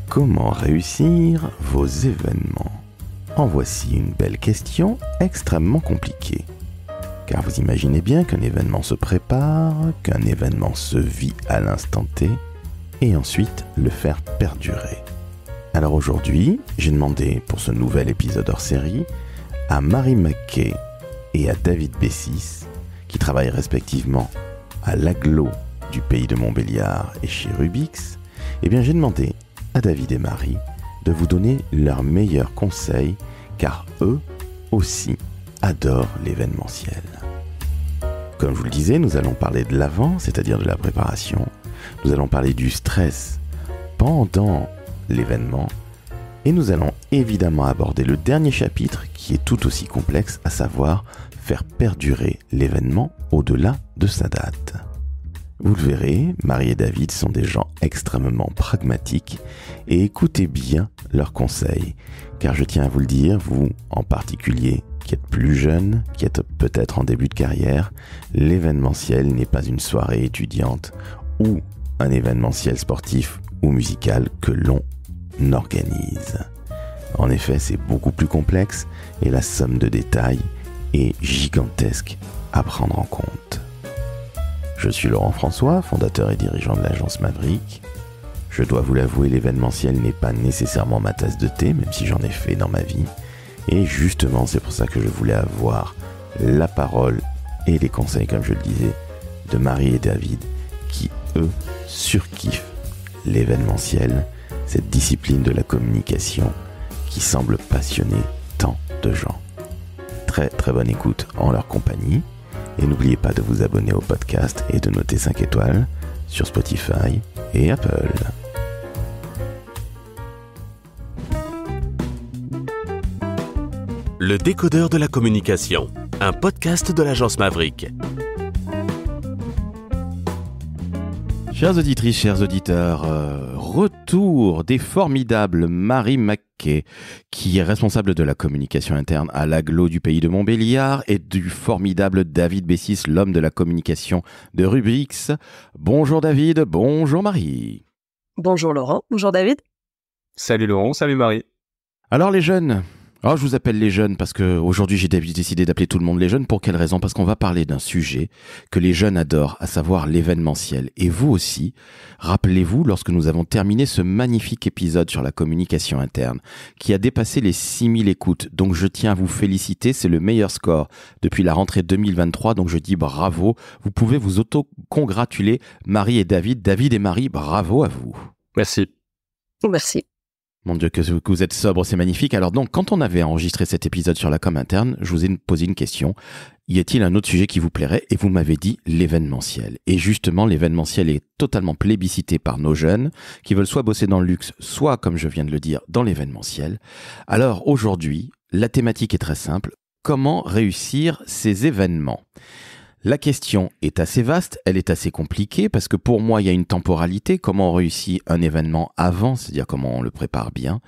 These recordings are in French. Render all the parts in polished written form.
Comment réussir vos événements? En voici une belle question extrêmement compliquée. Car vous imaginez bien qu'un événement se prépare, qu'un événement se vit à l'instant T, et ensuite le faire perdurer. Alors aujourd'hui, j'ai demandé pour ce nouvel épisode hors série à Marie Mackay et à David Bessis, qui travaillent respectivement à l'Aglo du pays de Montbéliard et chez Rubix, j'ai demandé à David et Marie de vous donner leurs meilleurs conseils, car eux aussi adorent l'événementiel. Comme je vous le disais, nous allons parler de l'avant, c'est-à-dire de la préparation. Nous allons parler du stress pendant l'événement. Et nous allons évidemment aborder le dernier chapitre qui est tout aussi complexe, à savoir faire perdurer l'événement au-delà de sa date. Vous le verrez, Marie et David sont des gens extrêmement pragmatiques et écoutez bien leurs conseils, car je tiens à vous le dire, vous en particulier qui êtes plus jeune, qui êtes peut-être en début de carrière, l'événementiel n'est pas une soirée étudiante ou un événementiel sportif ou musical que l'on organise. En effet, c'est beaucoup plus complexe et la somme de détails est gigantesque à prendre en compte. Je suis Laurent François, fondateur et dirigeant de l'agence Maverick. Je dois vous l'avouer, l'événementiel n'est pas nécessairement ma tasse de thé, même si j'en ai fait dans ma vie. Et justement, c'est pour ça que je voulais avoir la parole et les conseils, comme je le disais, de Marie et David, qui, eux, surkiffent l'événementiel, cette discipline de la communication qui semble passionner tant de gens. Très très bonne écoute en leur compagnie. Et n'oubliez pas de vous abonner au podcast et de noter 5 étoiles sur Spotify et Apple. Le décodeur de la communication, un podcast de l'agence Maverick. Chères auditrices, chers auditeurs, retour des formidables Marie Mackay, qui est responsable de la communication interne à l'Aglo du pays de Montbéliard, et du formidable David Bessis, l'homme de la communication de Rubix. Bonjour David, bonjour Marie. Bonjour Laurent, bonjour David. Salut Laurent, salut Marie. Alors les jeunes, je vous appelle les jeunes parce que aujourd'hui j'ai décidé d'appeler tout le monde les jeunes. Pour quelle raison? Parce qu'on va parler d'un sujet que les jeunes adorent, à savoir l'événementiel. Et vous aussi, rappelez-vous, lorsque nous avons terminé ce magnifique épisode sur la communication interne, qui a dépassé les 6000 écoutes. Donc je tiens à vous féliciter, c'est le meilleur score depuis la rentrée 2023. Donc je dis bravo, vous pouvez vous auto-congratuler, Marie et David. David et Marie, bravo à vous. Merci. Merci. Mon Dieu, que vous êtes sobre, c'est magnifique. Alors donc, quand on avait enregistré cet épisode sur la com interne, je vous ai posé une question. Y a-t-il un autre sujet qui vous plairait? Et vous m'avez dit l'événementiel. Et justement, l'événementiel est totalement plébiscité par nos jeunes qui veulent soit bosser dans le luxe, soit, comme je viens de le dire, dans l'événementiel. Alors aujourd'hui, la thématique est très simple. Comment réussir ces événements? La question est assez vaste, elle est assez compliquée parce que pour moi, il y a une temporalité. Comment on réussit un événement avant, c'est-à-dire comment on le prépare bien.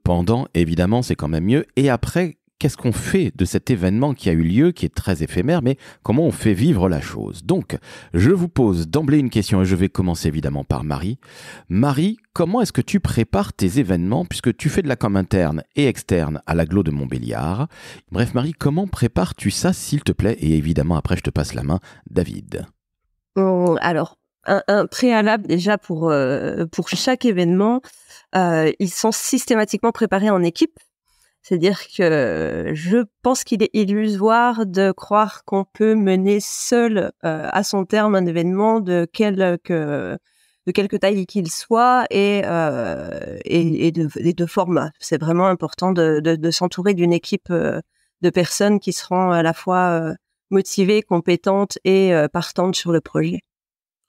Pendant, évidemment, c'est quand même mieux. Et après, qu'est-ce qu'on fait de cet événement qui a eu lieu, qui est très éphémère, mais comment on fait vivre la chose? Donc, je vous pose d'emblée une question et je vais commencer évidemment par Marie. Marie, comment est-ce que tu prépares tes événements puisque tu fais de la com interne et externe à l'Aglo de Montbéliard? Bref, Marie, comment prépares-tu ça, s'il te plaît? Et évidemment, après, je te passe la main, David. Alors, un préalable déjà pour chaque événement, ils sont systématiquement préparés en équipe. C'est-à-dire que je pense qu'il est illusoire de croire qu'on peut mener seul à son terme un événement de quelque taille qu'il soit et de format. C'est vraiment important de s'entourer d'une équipe de personnes qui seront à la fois motivées, compétentes et partantes sur le projet.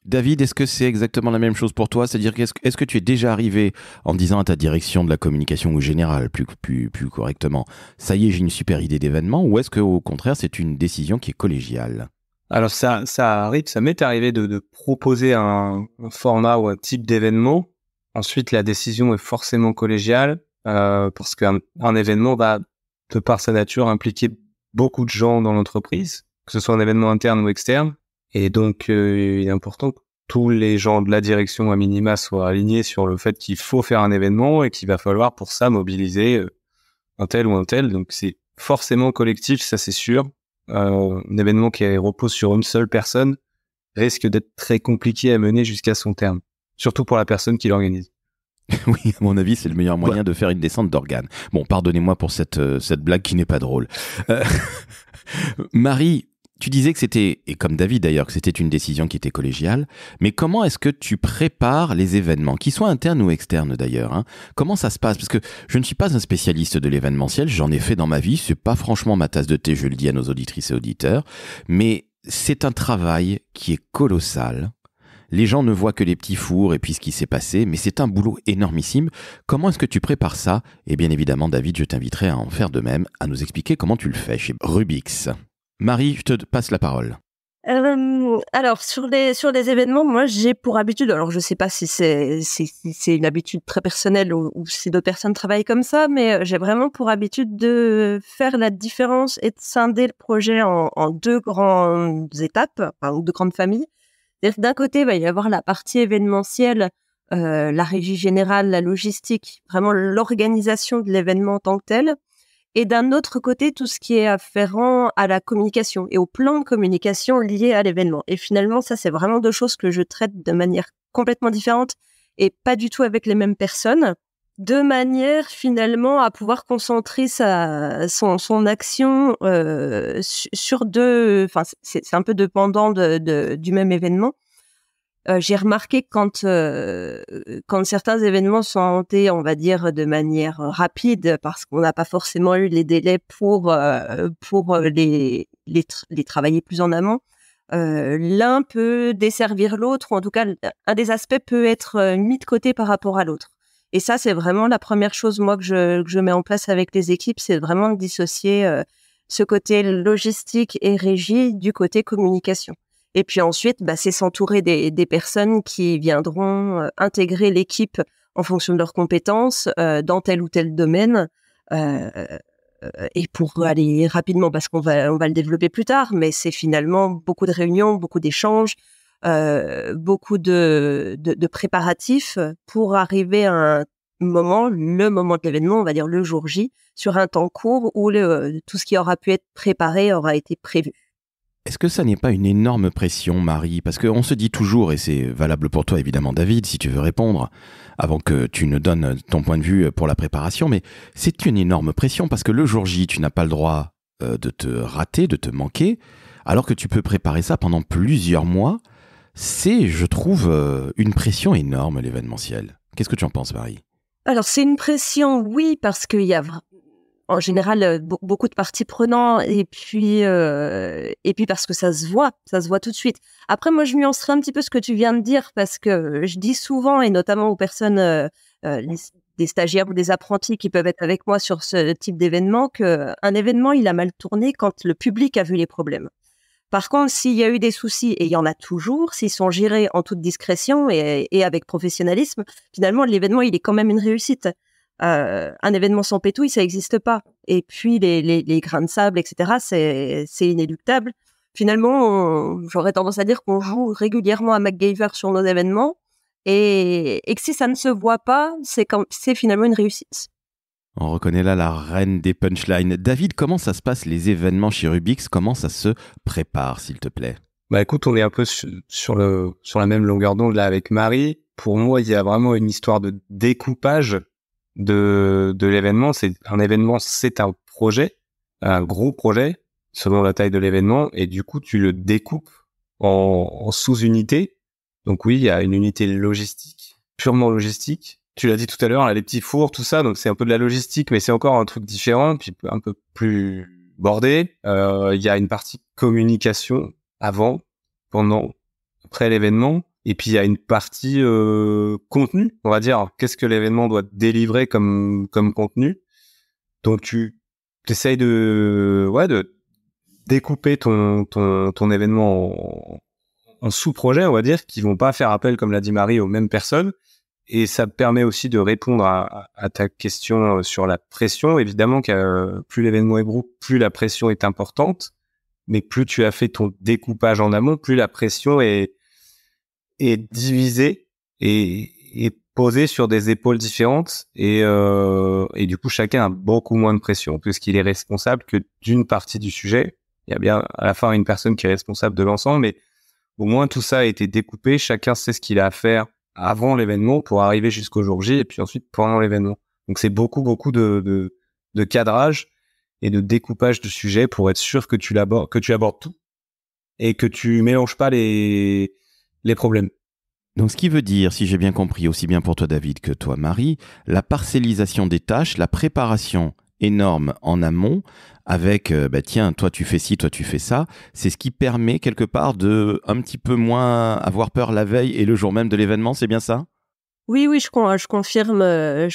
David, est-ce que c'est exactement la même chose pour toi? C'est-à-dire est-ce que tu es déjà arrivé en disant à ta direction de la communication ou générale, plus correctement, ça y est, j'ai une super idée d'événement, ou est-ce qu'au contraire, c'est une décision qui est collégiale? Alors ça arrive, ça m'est arrivé de proposer un format ou un type d'événement. Ensuite, la décision est forcément collégiale parce qu'un événement va, de par sa nature, impliquer beaucoup de gens dans l'entreprise, que ce soit un événement interne ou externe. Et donc, il est important tous les gens de la direction à minima soient alignés sur le fait qu'il faut faire un événement et qu'il va falloir pour ça mobiliser un tel ou un tel. Donc c'est forcément collectif, ça c'est sûr. Un événement qui repose sur une seule personne risque d'être très compliqué à mener jusqu'à son terme, surtout pour la personne qui l'organise. Oui, à mon avis, c'est le meilleur moyen de faire une descente d'organes. Bon, pardonnez-moi pour cette blague qui n'est pas drôle. Marie, tu disais que c'était, et comme David d'ailleurs, que c'était une décision qui était collégiale, mais comment est-ce que tu prépares les événements, qu'ils soient internes ou externes d'ailleurs, hein? Comment ça se passe? Parce que je ne suis pas un spécialiste de l'événementiel, j'en ai fait dans ma vie, c'est pas franchement ma tasse de thé, je le dis à nos auditrices et auditeurs, mais c'est un travail qui est colossal. Les gens ne voient que les petits fours et puis ce qui s'est passé, mais c'est un boulot énormissime. Comment est-ce que tu prépares ça? Et bien évidemment, David, je t'inviterai à en faire de même, à nous expliquer comment tu le fais chez Rubix. Marie, je te passe la parole. Alors sur les événements, moi j'ai pour habitude, alors je sais pas si c'est une habitude très personnelle ou si d'autres personnes travaillent comme ça, mais j'ai vraiment pour habitude de faire la différence et de scinder le projet en deux grandes étapes, enfin, deux grandes familles. C'est-à-dire que d'un côté, il va y avoir la partie événementielle, la régie générale, la logistique, vraiment l'organisation de l'événement en tant que tel. Et d'un autre côté, tout ce qui est afférent à la communication et au plan de communication lié à l'événement. Et finalement, ça, c'est vraiment deux choses que je traite de manière complètement différente et pas du tout avec les mêmes personnes, de manière finalement à pouvoir concentrer son action sur deux... Enfin, c'est un peu dépendant du même événement. J'ai remarqué quand certains événements sont montés, on va dire, de manière rapide, parce qu'on n'a pas forcément eu les délais pour les travailler plus en amont, l'un peut desservir l'autre, ou en tout cas, un des aspects peut être mis de côté par rapport à l'autre. Et ça, c'est vraiment la première chose, moi, que je mets en place avec les équipes, c'est vraiment de dissocier ce côté logistique et régie du côté communication. Et puis ensuite, c'est s'entourer des personnes qui viendront intégrer l'équipe en fonction de leurs compétences dans tel ou tel domaine. Et pour aller rapidement, parce qu'on va le développer plus tard, mais c'est finalement beaucoup de réunions, beaucoup d'échanges, beaucoup de préparatifs pour arriver à un moment, le moment de l'événement, on va dire le jour J, sur un temps court où tout ce qui aura pu être préparé aura été prévu. Est-ce que ça n'est pas une énorme pression, Marie? Parce qu'on se dit toujours, et c'est valable pour toi évidemment David, si tu veux répondre, avant que tu ne donnes ton point de vue pour la préparation, mais c'est une énorme pression parce que le jour J, tu n'as pas le droit de te rater, de te manquer, alors que tu peux préparer ça pendant plusieurs mois. C'est, je trouve, une pression énorme, l'événementiel. Qu'est-ce que tu en penses, Marie? Alors, c'est une pression, oui, parce qu'il y a en général beaucoup de parties prenantes et puis parce que ça se voit tout de suite. Après, moi, je nuancerai un petit peu ce que tu viens de dire parce que je dis souvent, et notamment aux personnes, des stagiaires ou des apprentis qui peuvent être avec moi sur ce type d'événement, qu'un événement, il a mal tourné quand le public a vu les problèmes. Par contre, s'il y a eu des soucis, et il y en a toujours, s'ils sont gérés en toute discrétion et avec professionnalisme, finalement, l'événement, il est quand même une réussite. Un événement sans pétouille, ça n'existe pas. Et puis, les grains de sable, etc., c'est inéluctable. Finalement, j'aurais tendance à dire qu'on joue régulièrement à MacGyver sur nos événements et que si ça ne se voit pas, c'est finalement une réussite. On reconnaît là la reine des punchlines. David, comment ça se passe les événements chez Rubix? Comment ça se prépare, s'il te plaît? Écoute, on est un peu sur la même longueur d'onde là avec Marie. Pour moi, il y a vraiment une histoire de découpage de l'événement. Un événement, c'est un projet, un gros projet, selon la taille de l'événement, et du coup, tu le découpes en sous-unités. Donc oui, il y a une unité logistique, purement logistique. Tu l'as dit tout à l'heure, là, les petits fours, tout ça, donc c'est un peu de la logistique, mais c'est encore un truc différent, puis un peu plus bordé. Il y a une partie communication avant, pendant, après l'événement, et puis il y a une partie contenu, on va dire. Qu'est-ce que l'événement doit délivrer comme contenu? Donc tu essayes de découper ton événement en sous-projets, on va dire, qui vont pas faire appel, comme l'a dit Marie, aux mêmes personnes. Et ça permet aussi de répondre à ta question sur la pression. Évidemment que plus l'événement est gros, plus la pression est importante. Mais plus tu as fait ton découpage en amont, plus la pression est est divisé et posé sur des épaules différentes et du coup chacun a beaucoup moins de pression puisqu'il est responsable que d'une partie du sujet. Il y a bien à la fin une personne qui est responsable de l'ensemble, mais au moins tout ça a été découpé, chacun sait ce qu'il a à faire avant l'événement pour arriver jusqu'au jour J et puis ensuite pendant l'événement. Donc c'est beaucoup de cadrage et de découpage de sujets pour être sûr que tu abordes tout et que tu mélanges pas les problèmes. Donc, ce qui veut dire, si j'ai bien compris, aussi bien pour toi David que toi Marie, la parcellisation des tâches, la préparation énorme en amont, avec, tiens, toi tu fais ci, toi tu fais ça, c'est ce qui permet quelque part de un petit peu moins avoir peur la veille et le jour même de l'événement, c'est bien ça ? Oui, je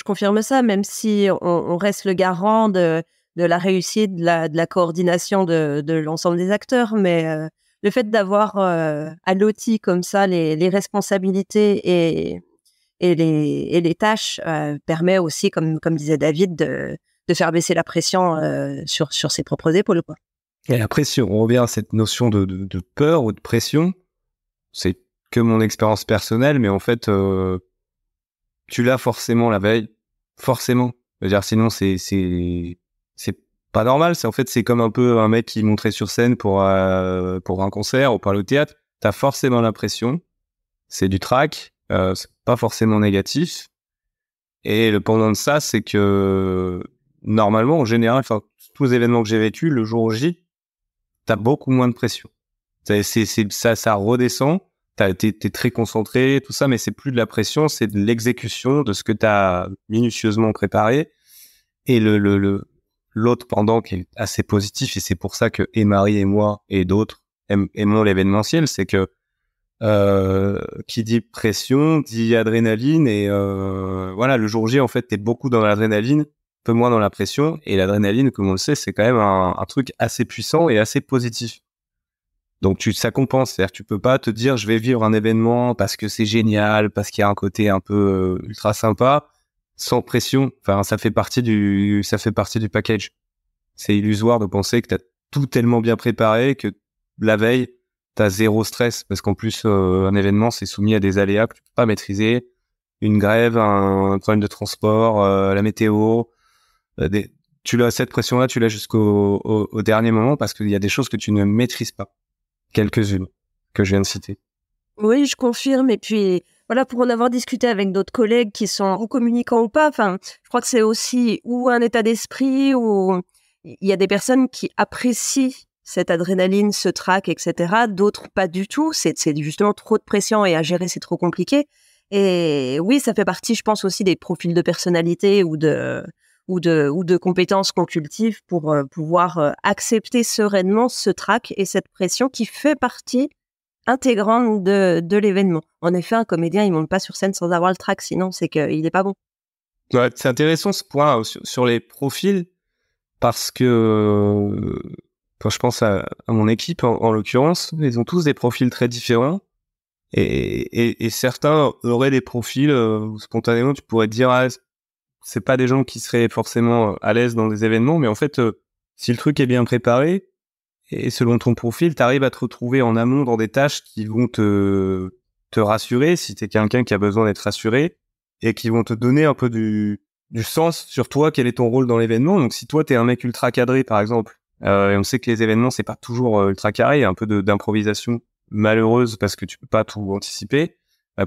confirme ça, même si on reste le garant de la réussite, de la coordination de l'ensemble des acteurs, mais le fait d'avoir à l'outil comme ça les responsabilités et les tâches permet aussi, comme disait David, de faire baisser la pression sur ses propres épaules, quoi. Et après, si on revient à cette notion de peur ou de pression, c'est que mon expérience personnelle, mais en fait, tu l'as forcément la veille, forcément. Je veux dire, sinon c'est pas normal. C'est comme un peu un mec qui monterait sur scène pour un concert ou pour aller au théâtre. T'as forcément l'impression, c'est du trac, c'est pas forcément négatif. Et le pendant de ça, c'est que normalement, en général, enfin tous les événements que j'ai vécus, le jour J, t'as beaucoup moins de pression. Ça redescend. T'es très concentré, tout ça, mais c'est plus de la pression, c'est de l'exécution de ce que t'as minutieusement préparé. Et l'autre pendant qui est assez positif, et c'est pour ça que et Marie et moi et d'autres aimons l'événementiel, c'est que qui dit pression dit adrénaline et voilà, le jour J en fait t'es beaucoup dans l'adrénaline, peu moins dans la pression, et l'adrénaline, comme on le sait, c'est quand même un truc assez puissant et assez positif. Donc ça compense, c'est-à-dire que tu peux pas te dire je vais vivre un événement parce que c'est génial, parce qu'il y a un côté un peu ultra sympa, sans pression. Enfin, ça fait partie du package. C'est illusoire de penser que t'as tout tellement bien préparé que la veille t'as zéro stress, parce qu'en plus un événement c'est soumis à des aléas que tu peux pas maîtriser, une grève, un problème de transport, la météo, cette pression-là tu l'as au dernier moment parce qu'il y a des choses que tu ne maîtrises pas. Quelques-unes que je viens de citer. Oui, je confirme. Et puis, voilà, pour en avoir discuté avec d'autres collègues qui sont ou communicants ou pas, enfin, je crois que c'est aussi ou un état d'esprit, ou il y a des personnes qui apprécient cette adrénaline, ce trac, etc. D'autres pas du tout. C'est justement trop de pression et à gérer, c'est trop compliqué. Et oui, ça fait partie, je pense, aussi des profils de personnalité ou de compétences qu'on cultive pour pouvoir accepter sereinement ce trac et cette pression qui fait partie intégrante de l'événement. En effet, un comédien, il monte pas sur scène sans avoir le trac, sinon c'est qu'il n'est pas bon. Ouais, c'est intéressant ce point sur les profils, parce que quand je pense à mon équipe, en l'occurrence, ils ont tous des profils très différents, et certains auraient des profils où spontanément tu pourrais te dire c'est pas des gens qui seraient forcément à l'aise dans des événements, mais en fait, si le truc est bien préparé, et selon ton profil, t'arrives à te retrouver en amont dans des tâches qui vont te rassurer, si t'es quelqu'un qui a besoin d'être rassuré, et qui vont te donner un peu du sens sur toi, quel est ton rôle dans l'événement. Donc si toi, t'es un mec ultra cadré, par exemple, et on sait que les événements, c'est pas toujours ultra carré, il y a un peu d'improvisation malheureuse parce que tu peux pas tout anticiper.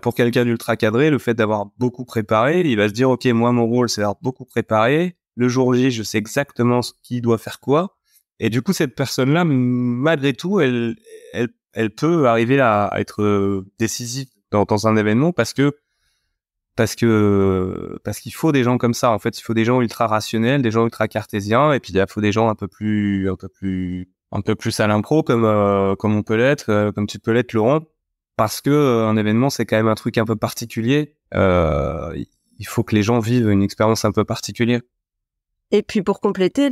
Pour quelqu'un d'ultra cadré, le fait d'avoir beaucoup préparé, il va se dire, OK, moi, mon rôle, c'est d'avoir beaucoup préparé. Le jour J, je sais exactement qui doit faire quoi. Et du coup, cette personne-là, malgré tout, elle peut arriver à être décisive dans un événement parce qu'il faut des gens comme ça. En fait, il faut des gens ultra rationnels, des gens ultra cartésiens, et puis il faut des gens un peu plus à l'impro, comme on peut l'être, comme tu peux l'être, Laurent. Parce que un événement, c'est quand même un truc un peu particulier. Il faut que les gens vivent une expérience un peu particulière. Et puis pour compléter,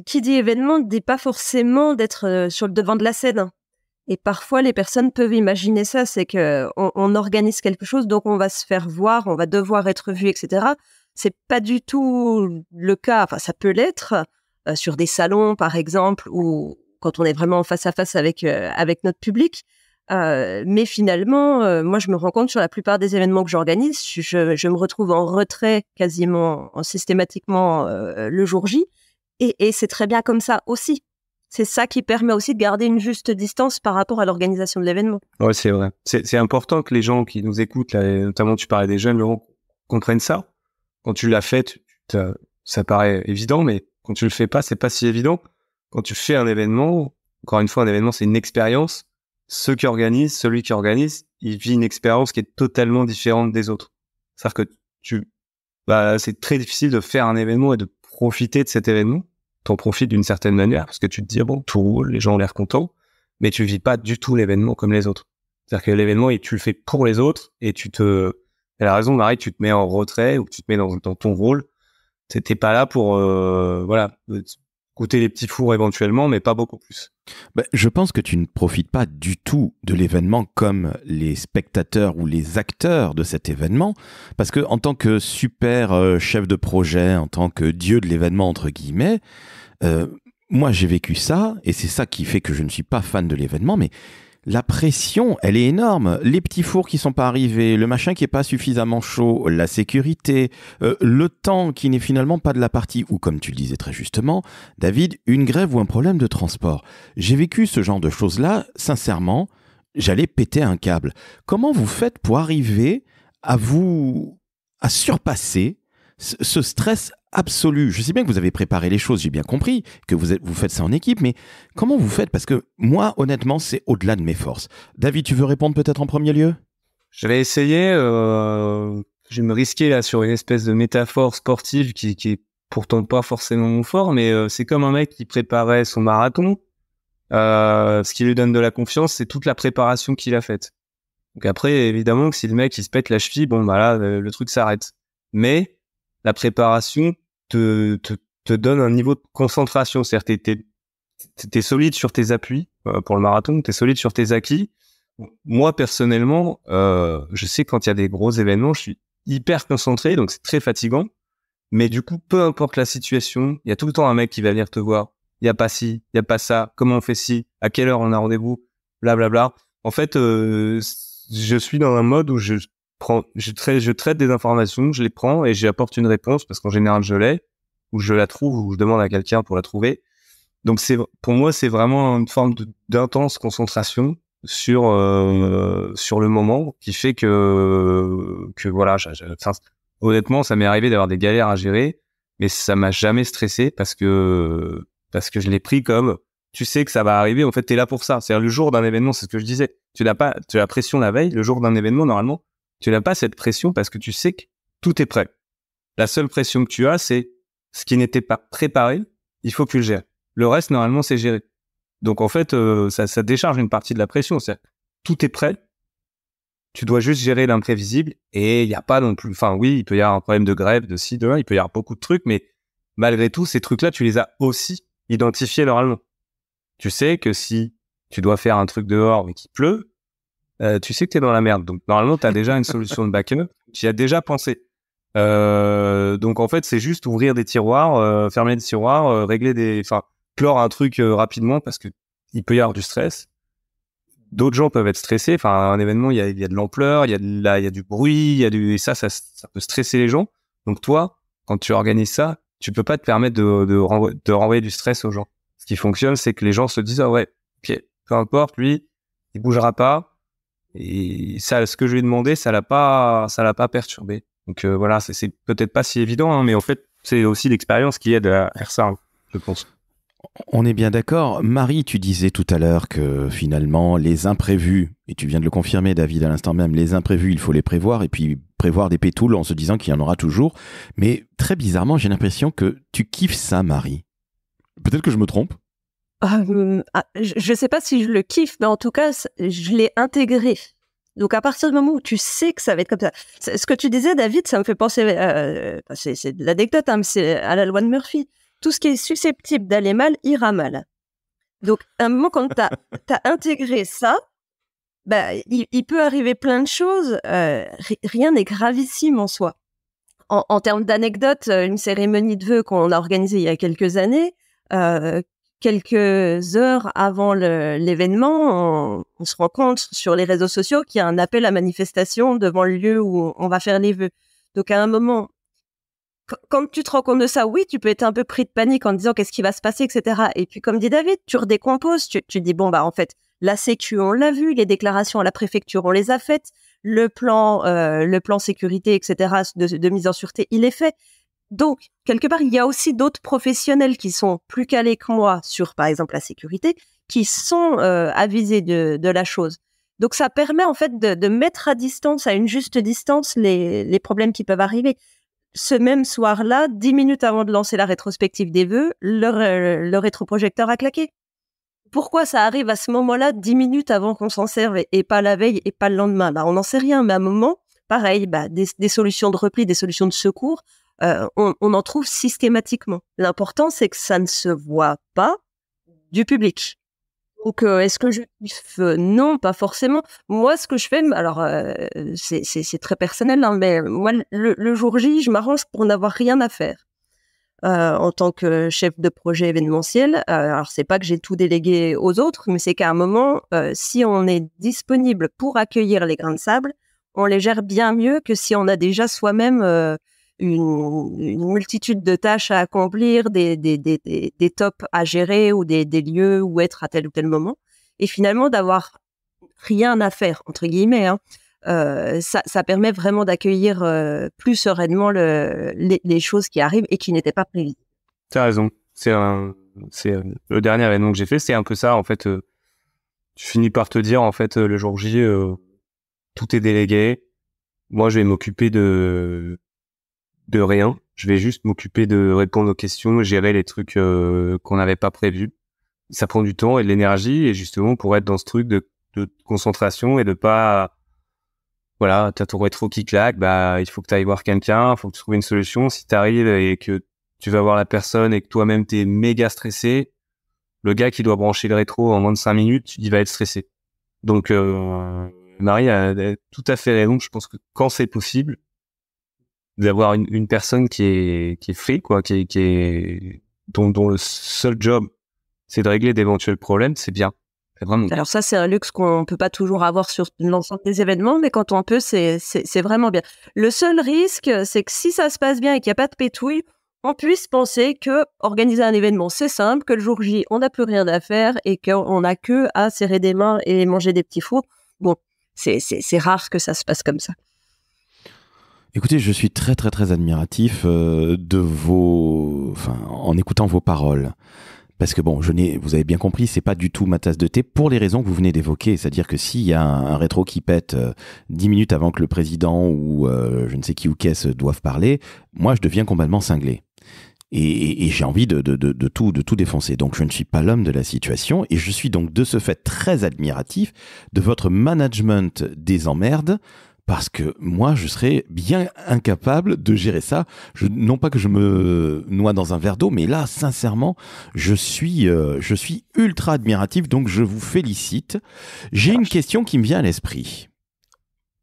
qui dit événement ne dit pas forcément d'être sur le devant de la scène. Et parfois, les personnes peuvent imaginer ça, c'est que on organise quelque chose, donc on va se faire voir, on va devoir être vu, etc. C'est pas du tout le cas. Enfin, ça peut l'être sur des salons, par exemple, ou quand on est vraiment face à face avec notre public. Mais finalement, moi, je me rends compte sur la plupart des événements que j'organise, je me retrouve en retrait quasiment systématiquement le jour J. Et c'est très bien comme ça aussi. C'est ça qui permet aussi de garder une juste distance par rapport à l'organisation de l'événement. Ouais, c'est vrai. C'est important que les gens qui nous écoutent, là, et notamment tu parlais des jeunes, Laurent, comprennent ça. Quand tu l'as fait, ça paraît évident, mais quand tu le fais pas, c'est pas si évident. Quand tu fais un événement, encore une fois, un événement, c'est une expérience. Celui qui organise, il vit une expérience qui est totalement différente des autres. C'est-à-dire que c'est très difficile de faire un événement et de profiter de cet événement. T'en profites d'une certaine manière parce que tu te dis, bon, tout roule, les gens ont l'air contents, mais tu vis pas du tout l'événement comme les autres. C'est-à-dire que l'événement, tu le fais pour les autres et elle a raison, Marie, tu te mets en retrait ou tu te mets dans ton rôle. T'es pas là pour, goûter les petits fours éventuellement, mais pas beaucoup plus. Je pense que tu ne profites pas du tout de l'événement comme les spectateurs ou les acteurs de cet événement, parce que en tant que super chef de projet, en tant que dieu de l'événement entre guillemets, moi j'ai vécu ça, et c'est ça qui fait que je ne suis pas fan de l'événement, mais la pression, elle est énorme. Les petits fours qui sont pas arrivés, le machin qui est pas suffisamment chaud, la sécurité, le temps qui n'est finalement pas de la partie, ou comme tu le disais très justement, David, une grève ou un problème de transport. J'ai vécu ce genre de choses-là, sincèrement, j'allais péter un câble. Comment vous faites pour arriver à surpasser ce stress absolu? Je sais bien que vous avez préparé les choses, j'ai bien compris que vous faites ça en équipe, mais comment vous faites? Parce que moi, honnêtement, c'est au-delà de mes forces. David, tu veux répondre peut-être en premier lieu? Je vais essayer, je vais me risquer là sur une espèce de métaphore sportive qui est pourtant pas forcément mon fort, mais c'est comme un mec qui préparait son marathon. Ce qui lui donne de la confiance, c'est toute la préparation qu'il a faite. Donc après, évidemment, que si le mec il se pète la cheville, bon bah là, le truc s'arrête. Mais la préparation te donne un niveau de concentration. C'est-à-dire t'es solide sur tes appuis pour le marathon, t'es solide sur tes acquis. Moi, personnellement, je sais que quand il y a des gros événements, je suis hyper concentré, donc c'est très fatigant. Mais du coup, peu importe la situation, il y a tout le temps un mec qui va venir te voir. Il n'y a pas ci, il n'y a pas ça, comment on fait ci, à quelle heure on a rendez-vous, blablabla. En fait, je suis dans un mode où je traite des informations, je les prends et j'apporte une réponse parce qu'en général je l'ai, ou je la trouve, ou je demande à quelqu'un pour la trouver. Donc pour moi, c'est vraiment une forme d'intense concentration sur le moment qui fait que voilà, honnêtement, ça m'est arrivé d'avoir des galères à gérer, mais ça m'a jamais stressé parce que je l'ai pris comme, tu sais que ça va arriver, en fait, t'es là pour ça. C'est-à-dire, le jour d'un événement, c'est ce que je disais. Tu as la pression la veille, le jour d'un événement, normalement, tu n'as pas cette pression parce que tu sais que tout est prêt. La seule pression que tu as, c'est ce qui n'était pas préparé, il faut que tu le gères. Le reste, normalement, c'est géré. Donc, en fait, ça décharge une partie de la pression. C'est-à-dire, tout est prêt. Tu dois juste gérer l'imprévisible et il n'y a pas non plus, enfin oui, il peut y avoir un problème de grève, de ci, de là, il peut y avoir beaucoup de trucs, mais malgré tout, ces trucs-là, tu les as aussi identifiés normalement. Tu sais que si tu dois faire un truc dehors mais qu'il pleut, tu sais que t'es dans la merde. Donc normalement, tu as déjà une solution de backup, tu y as déjà pensé. Donc en fait, c'est juste ouvrir des tiroirs, fermer des tiroirs, clore un truc rapidement parce que il peut y avoir du stress. D'autres gens peuvent être stressés. Enfin, un événement, il y a de l'ampleur, il y a du bruit, et ça peut stresser les gens. Donc toi, quand tu organises ça, tu peux pas te permettre de renvoyer du stress aux gens. Ce qui fonctionne, c'est que les gens se disent, ah ouais, ok, peu importe, lui, il bougera pas. Et ça, ce que je lui ai demandé, ça l'a pas perturbé. Donc voilà, c'est peut-être pas si évident, hein, mais en fait, c'est aussi l'expérience qui aide à faire ça, hein, je pense. On est bien d'accord. Marie, tu disais tout à l'heure que finalement, les imprévus, et tu viens de le confirmer, David, à l'instant même, les imprévus, il faut les prévoir, et puis prévoir des pétoules en se disant qu'il y en aura toujours. Mais très bizarrement, j'ai l'impression que tu kiffes ça, Marie. Peut-être que je me trompe. Je sais pas si je le kiffe, mais en tout cas, je l'ai intégré. Donc, à partir du moment où tu sais que ça va être comme ça. Ce que tu disais, David, ça me fait penser, c'est de l'anecdote, hein, mais c'est à la loi de Murphy. Tout ce qui est susceptible d'aller mal, ira mal. Donc, à un moment, quand t'as intégré ça, bah, il peut arriver plein de choses. Rien n'est gravissime en soi. En termes d'anecdotes, une cérémonie de vœux qu'on a organisée il y a quelques années, quelques heures avant l'événement, on se rend compte sur les réseaux sociaux qu'il y a un appel à manifestation devant le lieu où on va faire les vœux. Donc à un moment, quand tu te rends compte de ça, oui, tu peux être un peu pris de panique en te disant qu'est-ce qui va se passer, etc. Et puis comme dit David, tu redécomposes, tu dis bon en fait, la sécu on l'a vu, les déclarations à la préfecture on les a faites, le plan sécurité, etc. de mise en sûreté il est fait. Donc, quelque part, il y a aussi d'autres professionnels qui sont plus calés que moi sur, par exemple, la sécurité, qui sont avisés de la chose. Donc, ça permet en fait de mettre à distance, à une juste distance, les problèmes qui peuvent arriver. Ce même soir-là, 10 minutes avant de lancer la rétrospective des vœux, le rétroprojecteur a claqué. Pourquoi ça arrive à ce moment-là, 10 minutes avant qu'on s'en serve et pas la veille et pas le lendemain? On n'en sait rien, mais à un moment, pareil, des solutions de repli, des solutions de secours, on en trouve systématiquement. L'important, c'est que ça ne se voit pas du public. Donc, est-ce que je kiffe? Non, pas forcément. Moi, ce que je fais, alors, c'est très personnel, hein, mais moi, le jour J, je m'arrange pour n'avoir rien à faire. En tant que chef de projet événementiel, alors c'est pas que j'ai tout délégué aux autres, mais c'est qu'à un moment, si on est disponible pour accueillir les grains de sable, on les gère bien mieux que si on a déjà soi-même une multitude de tâches à accomplir, des tops à gérer ou des lieux où être à tel ou tel moment. Et finalement, d'avoir rien à faire, entre guillemets, hein, ça permet vraiment d'accueillir plus sereinement les choses qui arrivent et qui n'étaient pas prévues. T'as raison. C'est le dernier événement que j'ai fait, c'est un peu ça. En fait, tu finis par te dire, en fait, le jour J, tout est délégué. Moi, je vais m'occuper de rien. Je vais juste m'occuper de répondre aux questions, gérer les trucs qu'on n'avait pas prévus. Ça prend du temps et de l'énergie, et justement pour être dans ce truc de concentration et de pas, voilà, t'as ton rétro qui claque, il faut que t'ailles voir quelqu'un, il faut que tu trouves une solution. Si t'arrives et que tu vas voir la personne et que toi-même t'es méga stressé, le gars qui doit brancher le rétro en moins de 5 minutes, il va être stressé. Donc Marie a tout à fait raison. Je pense que quand c'est possible, d'avoir une personne qui est free, quoi, qui est dont le seul job c'est de régler d'éventuels problèmes, c'est bien. C'est vraiment. Alors ça, c'est un luxe qu'on peut pas toujours avoir sur l'ensemble des événements, mais quand on peut, c'est vraiment bien. Le seul risque, c'est que si ça se passe bien et qu'il n'y a pas de pétouille, on puisse penser que organiser un événement, c'est simple, que le jour J, on n'a plus rien à faire et qu'on n'a que à serrer des mains et manger des petits fours. Bon, c'est rare que ça se passe comme ça. Écoutez, je suis très très très admiratif en écoutant vos paroles. Parce que bon, vous avez bien compris, c'est pas du tout ma tasse de thé pour les raisons que vous venez d'évoquer. C'est-à-dire que s'il y a un rétro qui pète 10 minutes avant que le président ou je ne sais qui ou qu'est-ce doivent parler, moi je deviens complètement cinglé. Et j'ai envie de tout défoncer. Donc je ne suis pas l'homme de la situation et je suis donc de ce fait très admiratif de votre management des emmerdes. Parce que moi, je serais bien incapable de gérer ça. Non pas que je me noie dans un verre d'eau, mais là, sincèrement, je suis ultra admiratif, donc je vous félicite. J'ai une question qui me vient à l'esprit.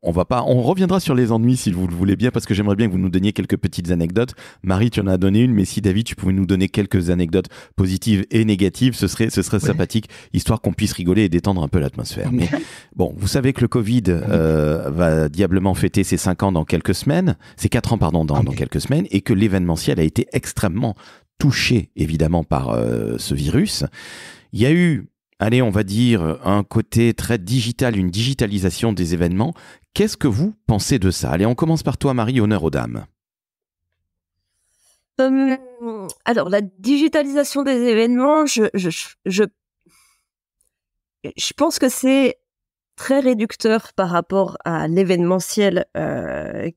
On reviendra sur les ennuis si vous le voulez bien, parce que j'aimerais bien que vous nous donniez quelques petites anecdotes. Marie, tu en as donné une, mais si David, tu pouvais nous donner quelques anecdotes positives et négatives, ce serait sympathique, histoire qu'on puisse rigoler et détendre un peu l'atmosphère. Mais bon, vous savez que le Covid va diablement fêter ses 5 ans dans quelques semaines, ses 4 ans, pardon, dans quelques semaines, et que l'événementiel a été extrêmement touché, évidemment, par ce virus. Il y a eu, allez, on va dire, un côté très digital, une digitalisation des événements. Qu'est-ce que vous pensez de ça? Allez, on commence par toi, Marie, honneur aux dames. Alors, la digitalisation des événements, je pense que c'est très réducteur par rapport à l'événementiel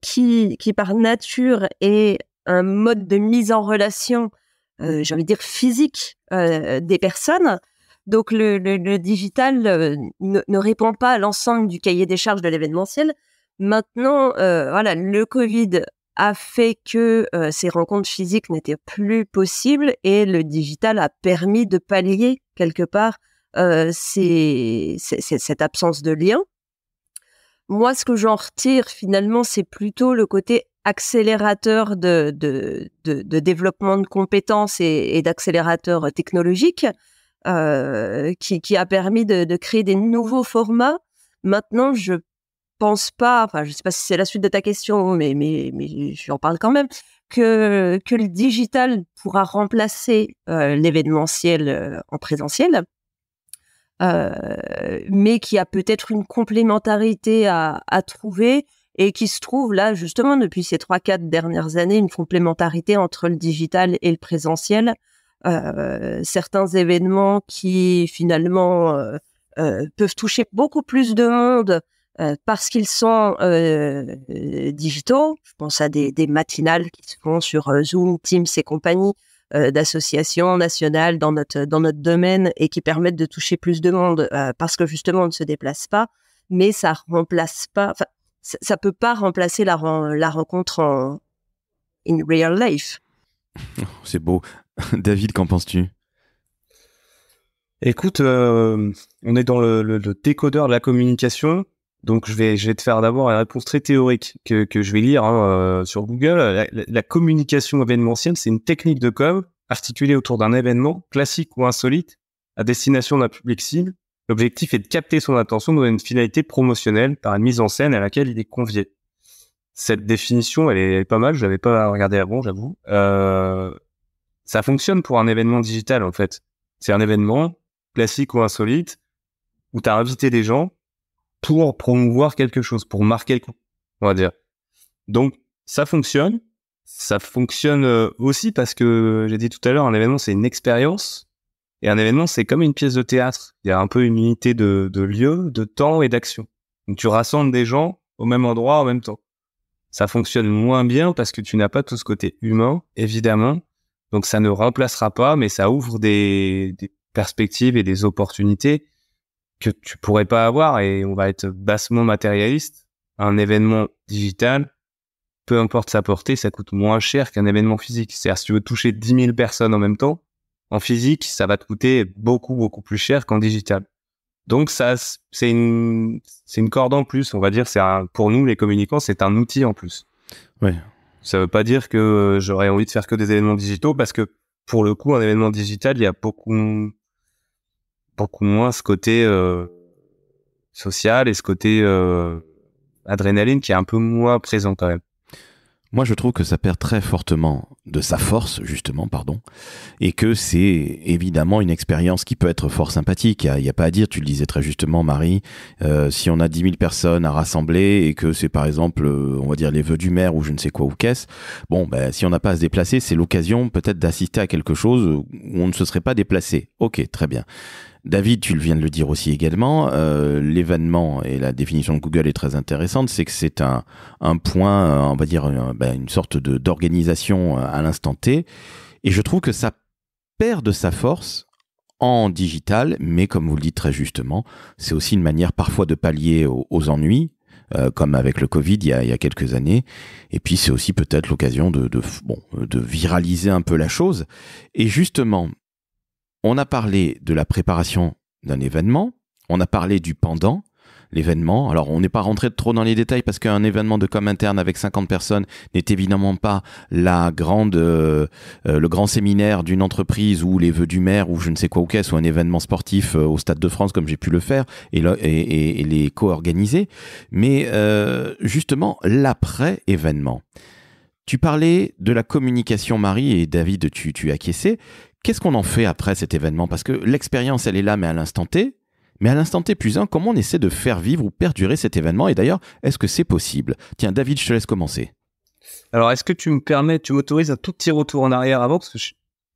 qui par nature est un mode de mise en relation, j'ai envie de dire physique, des personnes. Donc, le digital ne répond pas à l'ensemble du cahier des charges de l'événementiel. Maintenant, le Covid a fait que ces rencontres physiques n'étaient plus possibles et le digital a permis de pallier quelque part cette absence de lien. Moi, ce que j'en retire finalement, c'est plutôt le côté accélérateur de développement de compétences et d'accélérateur technologique qui a permis de créer des nouveaux formats. Maintenant, je pense pas, enfin, je sais pas si c'est la suite de ta question, mais j'en parle quand même, que le digital pourra remplacer l'événementiel en présentiel. Mais qui a peut-être une complémentarité à trouver et qui se trouve là, justement, depuis ces 3-4 dernières années, une complémentarité entre le digital et le présentiel. Certains événements qui, finalement, peuvent toucher beaucoup plus de monde parce qu'ils sont digitaux. Je pense à des matinales qui se font sur Zoom, Teams et compagnie, d'associations nationales dans notre domaine et qui permettent de toucher plus de monde parce que justement on ne se déplace pas, mais ça remplace pas, enfin ça peut pas remplacer la rencontre in real life. C'est beau. David, qu'en penses-tu? Écoute, on est dans le décodeur de la communication. Donc, je vais te faire d'abord une réponse très théorique que je vais lire sur Google. La communication événementielle, c'est une technique de com articulée autour d'un événement classique ou insolite à destination d'un public cible. L'objectif est de capter son attention dans une finalité promotionnelle par une mise en scène à laquelle il est convié. Cette définition, elle est pas mal. Je l'avais pas regardée avant, j'avoue. Ça fonctionne pour un événement digital, en fait. C'est un événement classique ou insolite où tu as invité des gens pour promouvoir quelque chose, pour marquer le coup, on va dire. Donc, ça fonctionne. Ça fonctionne aussi parce que, j'ai dit tout à l'heure, un événement, c'est une expérience. Et un événement, c'est comme une pièce de théâtre. Il y a un peu une unité de lieu, de temps et d'action. Donc, tu rassembles des gens au même endroit en même temps. Ça fonctionne moins bien parce que tu n'as pas tout ce côté humain, évidemment. Donc, ça ne remplacera pas, mais ça ouvre des perspectives et des opportunités que tu pourrais pas avoir, et on va être bassement matérialiste. Un événement digital, peu importe sa portée, ça coûte moins cher qu'un événement physique. C'est-à-dire, si tu veux toucher 10 000 personnes en même temps, en physique, ça va te coûter beaucoup, beaucoup plus cher qu'en digital. Donc ça, c'est une corde en plus, on va dire. Pour nous, les communicants, c'est un outil en plus. Ouais. Ça veut pas dire que j'aurais envie de faire que des événements digitaux, parce que pour le coup, un événement digital, il y a beaucoup moins ce côté social et ce côté adrénaline qui est un peu moins présent quand même. Moi, je trouve que ça perd très fortement de sa force, justement, et que c'est évidemment une expérience qui peut être fort sympathique. Il y a pas à dire, tu le disais très justement, Marie, si on a 10 000 personnes à rassembler et que c'est par exemple, on va dire les vœux du maire ou je ne sais quoi ou qu'est-ce, si on n'a pas à se déplacer, c'est l'occasion peut-être d'assister à quelque chose où on ne se serait pas déplacé. Ok, très bien. David, tu viens de le dire aussi également, l'événement et la définition de Google est très intéressante, c'est que c'est un point, on va dire, une sorte d'organisation à l'instant T, et je trouve que ça perd de sa force en digital, mais comme vous le dites très justement, c'est aussi une manière parfois de pallier aux ennuis, comme avec le Covid il y a quelques années, et puis c'est aussi peut-être l'occasion de viraliser un peu la chose, et justement, on a parlé de la préparation d'un événement, on a parlé du pendant l'événement. Alors, on n'est pas rentré trop dans les détails parce qu'un événement de com interne avec 50 personnes n'est évidemment pas le grand séminaire d'une entreprise ou les vœux du maire ou je ne sais quoi ou qu'est-ce, ou un événement sportif au Stade de France comme j'ai pu le faire et les co-organiser. Mais justement, l'après-événement. Tu parlais de la communication, Marie, et David, tu acquiesçais. Qu'est-ce qu'on en fait après cet événement? Parce que l'expérience, elle est là, mais à l'instant T. Mais à l'instant T plus 1, comment on essaie de faire vivre ou perdurer cet événement? Et d'ailleurs, est-ce que c'est possible? Tiens, David, je te laisse commencer. Alors, est-ce que tu m'autorises un tout petit retour en arrière avant? Parce que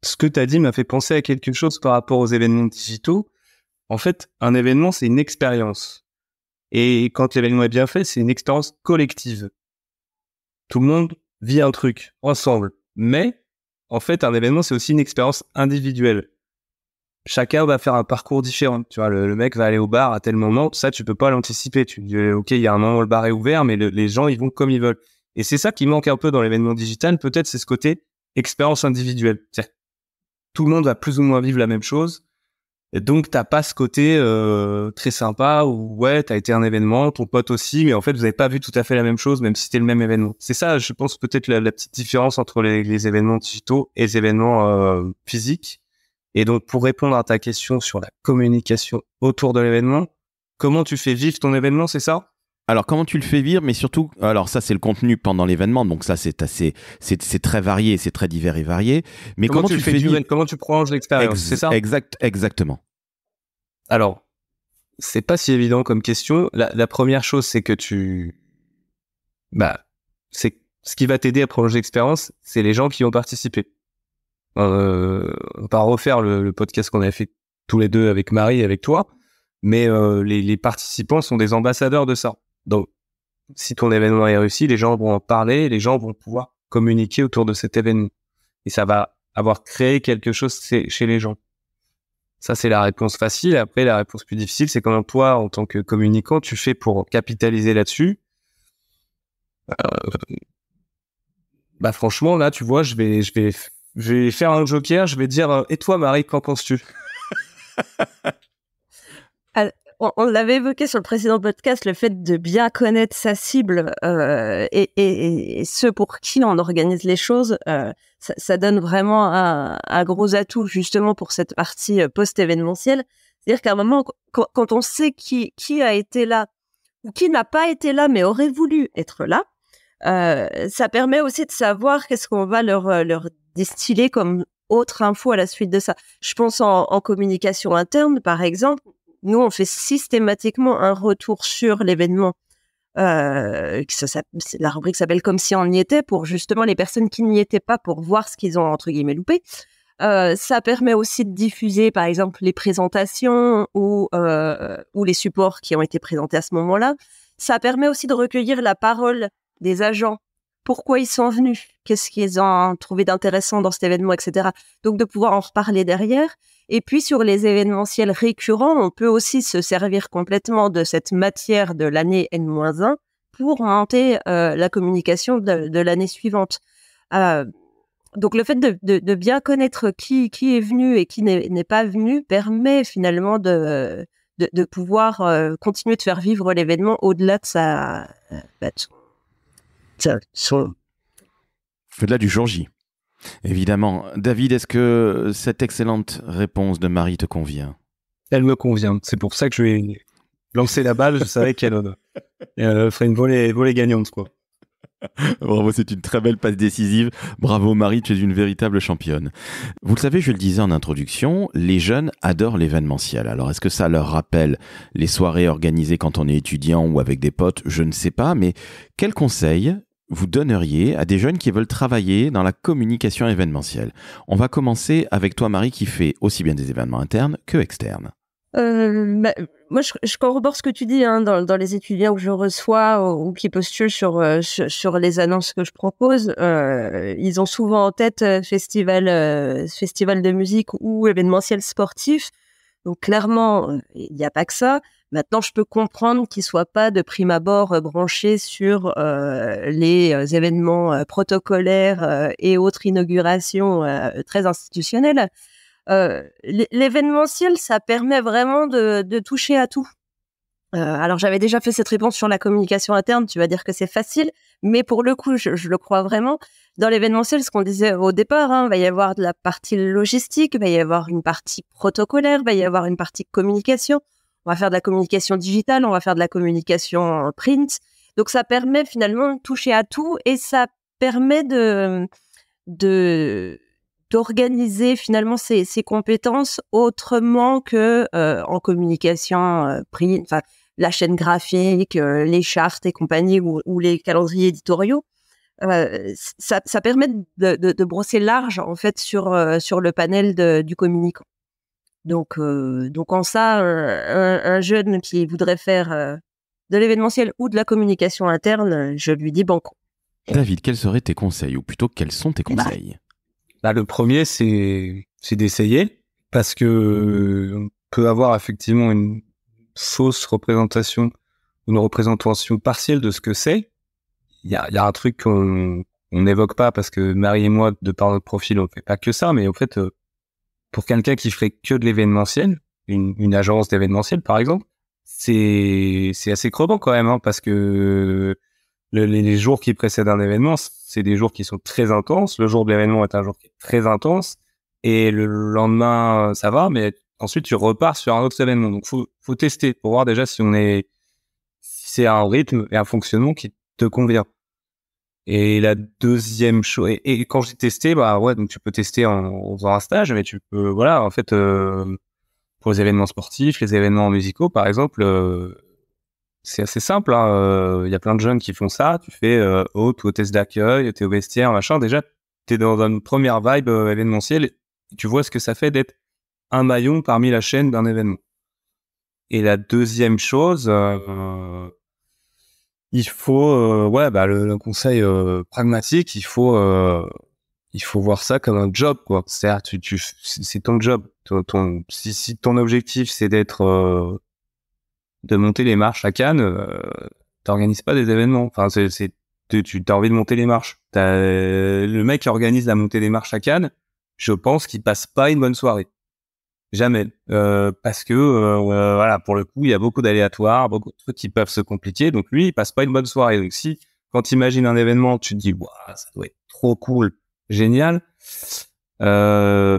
ce que tu as dit m'a fait penser à quelque chose par rapport aux événements digitaux. En fait, un événement, c'est une expérience. Et quand l'événement est bien fait, c'est une expérience collective. Tout le monde vit un truc ensemble. Mais en fait, un événement, c'est aussi une expérience individuelle. Chacun va faire un parcours différent. Tu vois, le mec va aller au bar à tel moment. Ça, tu peux pas l'anticiper. Tu dis, OK, il y a un moment où le bar est ouvert, mais les gens, ils vont comme ils veulent. Et c'est ça qui manque un peu dans l'événement digital. Peut-être, c'est ce côté expérience individuelle. C'est-à-dire, tout le monde va plus ou moins vivre la même chose. Et donc, t'as pas ce côté très sympa où, ouais, t'as été à un événement, ton pote aussi, mais en fait, vous avez pas vu tout à fait la même chose, même si c'était le même événement. C'est ça, je pense, peut-être la petite différence entre les événements digitaux et les événements physiques. Et donc, pour répondre à ta question sur la communication autour de l'événement, comment tu fais vivre ton événement, c'est ça? Alors, comment tu le fais vivre, mais surtout, alors ça, c'est le contenu pendant l'événement, donc ça, c'est très varié, c'est très divers et varié. Mais comment tu le fais vivre? Comment tu prolonges l'expérience, c'est ça? Exactement. Alors, c'est pas si évident comme question. La première chose, c'est que c'est ce qui va t'aider à prolonger l'expérience, c'est les gens qui ont participé. On va refaire le podcast qu'on avait fait tous les deux avec Marie et avec toi, mais les participants sont des ambassadeurs de ça. Donc, si ton événement est réussi, les gens vont en parler, les gens vont pouvoir communiquer autour de cet événement. Et ça va avoir créé quelque chose chez les gens. Ça, c'est la réponse facile. Après, la réponse plus difficile, c'est comment toi, en tant que communicant, tu fais pour capitaliser là-dessus. Franchement, là, tu vois, je vais faire un joker. Je vais dire, et toi, Marie, qu'en penses-tu? On l'avait évoqué sur le précédent podcast, le fait de bien connaître sa cible et ceux pour qui on organise les choses, ça donne vraiment un gros atout justement pour cette partie post-événementielle. C'est-à-dire qu'à un moment, quand on sait qui a été là ou qui n'a pas été là mais aurait voulu être là, ça permet aussi de savoir qu'est-ce qu'on va leur distiller comme autre info à la suite de ça. Je pense en communication interne, par exemple. Nous, on fait systématiquement un retour sur l'événement. La rubrique s'appelle « Comme si on y était » pour justement les personnes qui n'y étaient pas pour voir ce qu'ils ont entre guillemets loupé. Ça permet aussi de diffuser, par exemple, les présentations ou les supports qui ont été présentés à ce moment-là. Ça permet aussi de recueillir la parole des agents. Pourquoi ils sont venus? Qu'est-ce qu'ils ont trouvé d'intéressant dans cet événement, etc. Donc, de pouvoir en reparler derrière. Et puis, sur les événementiels récurrents, on peut aussi se servir complètement de cette matière de l'année N-1 pour monter la communication de l'année suivante. Donc, le fait de bien connaître qui est venu et qui n'est pas venu permet finalement de pouvoir continuer de faire vivre l'événement au-delà de Au-delà du jour J. Évidemment. David, est-ce que cette excellente réponse de Marie te convient? Elle me convient. C'est pour ça que je vais lancer la balle. Je savais qu'elle ferait une volée gagnante, quoi. Bravo, c'est une très belle passe décisive. Bravo Marie, tu es une véritable championne. Vous le savez, je le disais en introduction, les jeunes adorent l'événementiel. Alors, est-ce que ça leur rappelle les soirées organisées quand on est étudiant ou avec des potes? Je ne sais pas, mais quel conseil vous donneriez à des jeunes qui veulent travailler dans la communication événementielle? On va commencer avec toi, Marie, qui fait aussi bien des événements internes que externes. Moi, je corrobore ce que tu dis dans les étudiants que je reçois ou qui postulent sur les annonces que je propose. Ils ont souvent en tête festival de musique ou événementiel sportif. Donc clairement, il n'y a pas que ça. Maintenant, je peux comprendre qu'ils soient pas de prime abord branchés sur les événements protocolaires et autres inaugurations très institutionnelles. L'événementiel, ça permet vraiment de toucher à tout. Alors, j'avais déjà fait cette réponse sur la communication interne. Tu vas dire que c'est facile, mais pour le coup, je le crois vraiment. Dans l'événementiel, ce qu'on disait au départ, il va y avoir de la partie logistique, il va y avoir une partie protocolaire, il va y avoir une partie communication. On va faire de la communication digitale, on va faire de la communication print. Donc, ça permet finalement de toucher à tout et ça permet d'organiser finalement ses compétences autrement que en communication print, enfin la chaîne graphique, les chartes et compagnie ou les calendriers éditoriaux. Ça permet de brosser large en fait sur le panel du communicant. Donc en ça, un jeune qui voudrait faire de l'événementiel ou de la communication interne, je lui dis banco. David, quels seraient tes conseils, ou plutôt quels sont tes conseils? Le premier, c'est d'essayer, parce que on peut avoir effectivement une fausse représentation, une représentation partielle de ce que c'est. Il y a un truc qu'on n'évoque pas, parce que Marie et moi, de par notre profil, on fait pas que ça, mais en fait, pour quelqu'un qui ferait que de l'événementiel, une agence d'événementiel, par exemple, c'est assez crevant quand même, hein, parce que les jours qui précèdent un événement, c'est des jours qui sont très intenses. Le jour de l'événement est un jour qui est très intense. Et le lendemain, ça va, mais ensuite, tu repars sur un autre événement. Donc, faut tester pour voir déjà si c'est un rythme et un fonctionnement qui te convient. Et la deuxième chose, et quand je dis tester, bah ouais, donc tu peux tester en faisant un stage, mais tu peux, voilà, en fait, pour les événements sportifs, les événements musicaux, par exemple, c'est assez simple, hein. Y a plein de jeunes qui font ça. Tu fais hôte ou hôtesse d'accueil, t'es au vestiaire, machin. Déjà, t'es dans une première vibe événementielle et tu vois ce que ça fait d'être un maillon parmi la chaîne d'un événement. Et la deuxième chose, il faut, le conseil pragmatique, il faut voir ça comme un job, quoi. C'est-à-dire, c'est ton job. Si ton objectif c'est de monter les marches à Cannes, t'organises pas des événements. Enfin, tu as envie de monter les marches. Le mec qui organise la montée des marches à Cannes, je pense qu'il passe pas une bonne soirée. Jamais. Parce que, voilà, pour le coup, il y a beaucoup d'aléatoires, beaucoup de trucs qui peuvent se compliquer. Donc lui, il passe pas une bonne soirée. Donc quand tu imagines un événement, tu te dis, waouh, ça doit être trop cool, génial. Voilà,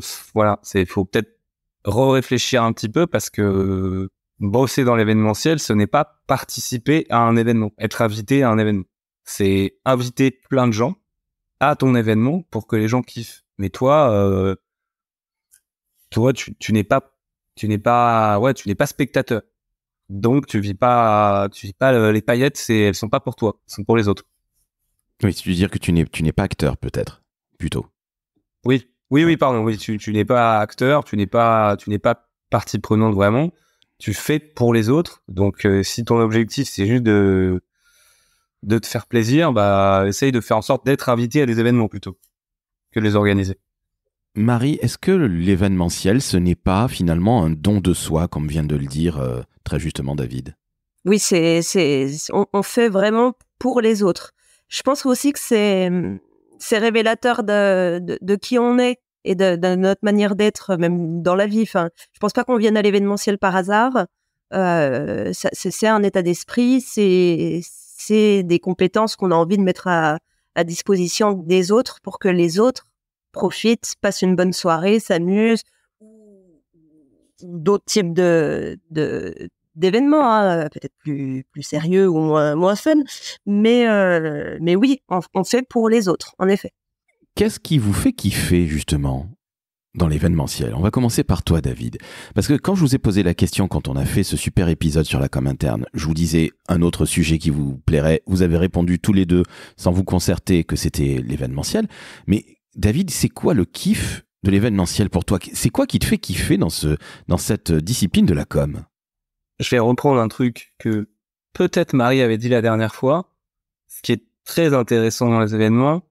faut peut-être réfléchir un petit peu parce que bosser dans l'événementiel, ce n'est pas participer à un événement, être invité à un événement. C'est inviter plein de gens à ton événement pour que les gens kiffent. Mais toi, tu n'es pas spectateur. Donc tu vis pas les paillettes, elles sont pas pour toi, elles sont pour les autres. Oui, tu veux dire que tu n'es pas acteur, peut-être, plutôt. Oui, pardon. Oui, tu n'es pas acteur, tu n'es pas partie prenante vraiment. Tu fais pour les autres. Donc, si ton objectif c'est juste de te faire plaisir, bah, essaye de faire en sorte d'être invité à des événements plutôt que de les organiser. Marie, est-ce que l'événementiel, ce n'est pas finalement un don de soi, comme vient de le dire très justement David? Oui, on fait vraiment pour les autres. Je pense aussi que c'est révélateur de qui on est et de notre manière d'être, même dans la vie. Enfin, je pense pas qu'on vienne à l'événementiel par hasard. C'est un état d'esprit, c'est des compétences qu'on a envie de mettre à disposition des autres pour que les autres profitent, passent une bonne soirée, s'amusent, ou d'autres types d'événements, hein, peut-être plus sérieux ou moins fun, mais oui, on fait pour les autres, en effet. Qu'est-ce qui vous fait kiffer justement dans l'événementiel? On va commencer par toi, David, parce que quand je vous ai posé la question, quand on a fait ce super épisode sur la com interne, je vous disais un autre sujet qui vous plairait. Vous avez répondu tous les deux sans vous concerter que c'était l'événementiel. Mais David, c'est quoi le kiff de l'événementiel pour toi? C'est quoi qui te fait kiffer dans cette discipline de la com? Je vais reprendre un truc que peut-être Marie avait dit la dernière fois. Ce qui est très intéressant dans les événements,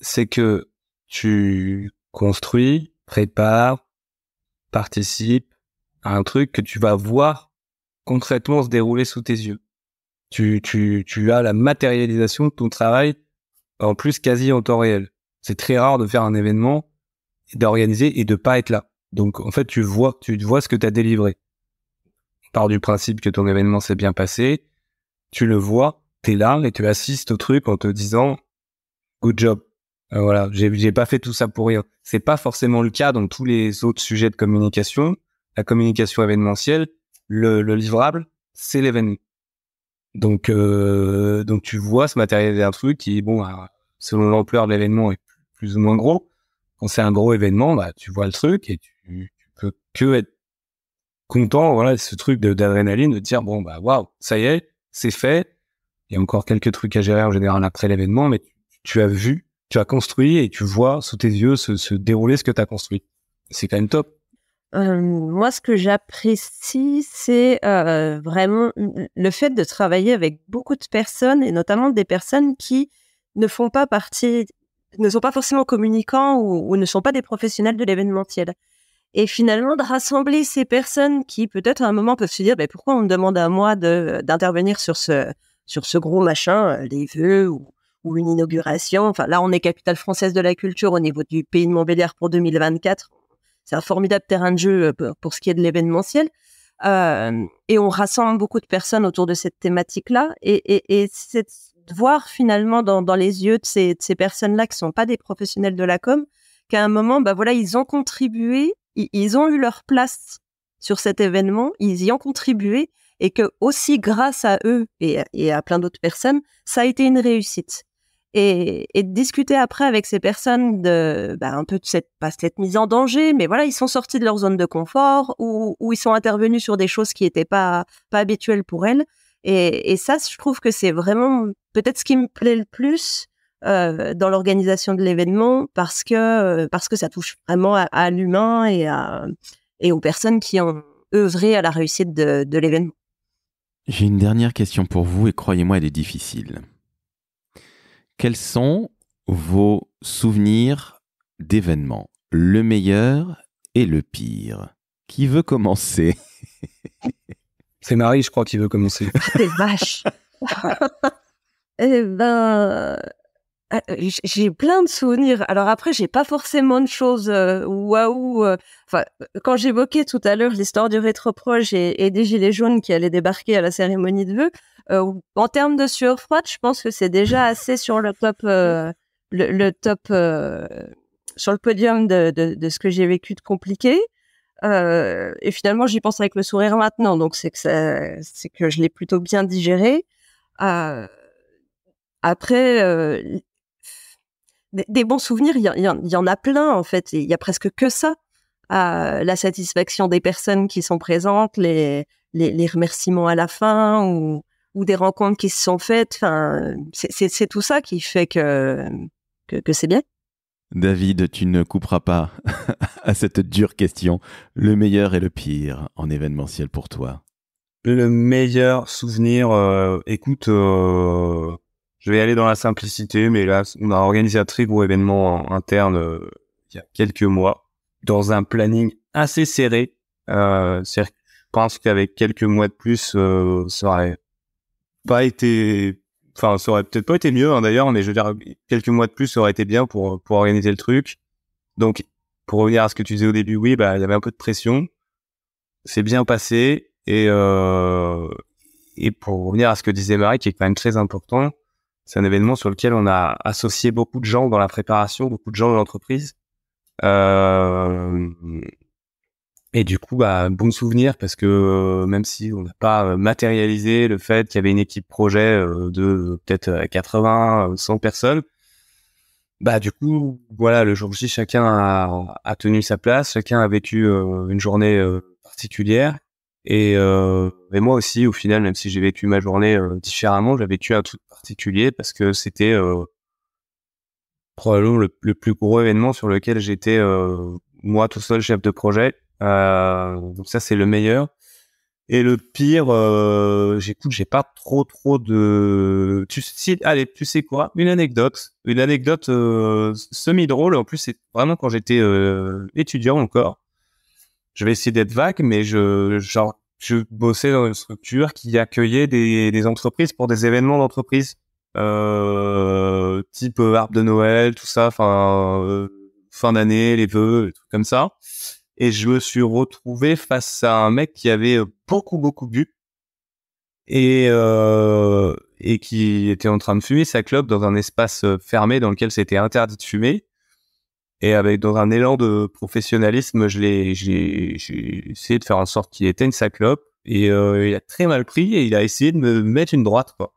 c'est que tu construis, prépares, participes à un truc que tu vas voir concrètement se dérouler sous tes yeux. Tu as la matérialisation de ton travail, en plus quasi en temps réel. C'est très rare de faire un événement, d'organiser et de pas être là. Donc en fait, tu vois ce que tu as délivré. Part du principe que ton événement s'est bien passé, tu le vois, t'es là et tu assistes au truc en te disant good job. Voilà, j'ai pas fait tout ça pour rien. C'est pas forcément le cas dans tous les autres sujets de communication. La communication événementielle, le livrable, c'est l'événement. Donc tu vois se matérialiser un truc qui, bon, selon l'ampleur de l'événement, est plus ou moins gros. Quand c'est un gros événement, bah tu vois le truc et tu peux que être content, voilà, ce truc d'adrénaline, de dire bon bah waouh, ça y est, c'est fait. Il y a encore quelques trucs à gérer en général après l'événement, mais tu as vu, tu as construit et tu vois sous tes yeux se dérouler ce que tu as construit. C'est quand même top. Moi, ce que j'apprécie, c'est vraiment le fait de travailler avec beaucoup de personnes et notamment des personnes qui ne sont pas forcément communicants ou ne sont pas des professionnels de l'événementiel. Et finalement, de rassembler ces personnes qui, peut-être à un moment, peuvent se dire pourquoi on me demande à moi d'intervenir sur ce gros machin, les vœux ou une inauguration. Enfin, là, on est capitale française de la culture au niveau du pays de Montbéliard pour 2024. c'est un formidable terrain de jeu pour ce qui est de l'événementiel. Et on rassemble beaucoup de personnes autour de cette thématique-là. Et c'est de voir finalement dans les yeux de ces personnes-là qui sont pas des professionnels de la com, qu'à un moment, voilà, ils ont contribué, ils ont eu leur place sur cet événement, ils y ont contribué, et que aussi grâce à eux et à plein d'autres personnes, ça a été une réussite. Et de discuter après avec ces personnes de un peu de pas cette mise en danger, mais voilà, ils sont sortis de leur zone de confort ou ils sont intervenus sur des choses qui étaient pas habituelles pour elles. Et ça, je trouve que c'est vraiment peut-être ce qui me plaît le plus dans l'organisation de l'événement, parce que ça touche vraiment à l'humain et aux personnes qui ont œuvré à la réussite de l'événement. J'ai une dernière question pour vous et croyez-moi, elle est difficile. Quels sont vos souvenirs d'événements, le meilleur et le pire? Qui veut commencer? C'est Marie, je crois, qui veut commencer. C'est vache. J'ai plein de souvenirs. Alors après, j'ai pas forcément de choses waouh. Quand j'évoquais tout à l'heure l'histoire du rétroproche et des gilets jaunes qui allaient débarquer à la cérémonie de vœux, en termes de sueur froide, je pense que c'est déjà assez sur le top, le top sur le podium de ce que j'ai vécu de compliqué. Et finalement, j'y pense avec le sourire maintenant, donc c'est que je l'ai plutôt bien digéré. Après, des bons souvenirs, il y en a plein en fait. Il y a presque que ça. La satisfaction des personnes qui sont présentes, les remerciements à la fin ou des rencontres qui se sont faites. Enfin, c'est tout ça qui fait que c'est bien. David, tu ne couperas pas à cette dure question. Le meilleur et le pire en événementiel pour toi? Le meilleur souvenir, écoute, je vais aller dans la simplicité, mais là, on a organisé un très gros événement interne il y a quelques mois, dans un planning assez serré. C'est-à-dire que je pense qu'avec quelques mois de plus, ça aurait pas été... Enfin, ça aurait peut-être pas été mieux, hein, d'ailleurs, mais je veux dire, quelques mois de plus, ça aurait été bien pour organiser le truc. Donc, pour revenir à ce que tu disais au début, oui, il y avait un peu de pression. C'est bien passé. Et pour revenir à ce que disait Marie, qui est quand même très important, c'est un événement sur lequel on a associé beaucoup de gens dans la préparation, beaucoup de gens de l'entreprise. Et du coup, bon souvenir, parce que même si on n'a pas matérialisé le fait qu'il y avait une équipe projet de peut-être 80, 100 personnes, du coup, voilà, le jour J, chacun a tenu sa place, chacun a vécu une journée particulière. Et moi aussi, au final, même si j'ai vécu ma journée différemment, j'ai vécu un truc particulier parce que c'était probablement le plus gros événement sur lequel j'étais moi tout seul chef de projet. Donc ça, c'est le meilleur. Et le pire, j'ai pas trop de... Allez, tu sais quoi? Une anecdote semi-drôle. En plus, c'est vraiment quand j'étais étudiant encore. Je vais essayer d'être vague, mais je bossais dans une structure qui accueillait des entreprises pour des événements d'entreprise, type arbre de Noël, tout ça, fin d'année, les vœux, des trucs comme ça. Et je me suis retrouvé face à un mec qui avait beaucoup bu et qui était en train de fumer sa clope dans un espace fermé dans lequel c'était interdit de fumer. Et dans un élan de professionnalisme, j'ai essayé de faire en sorte qu'il éteigne sa clope. Et il a très mal pris et il a essayé de me mettre une droite, quoi.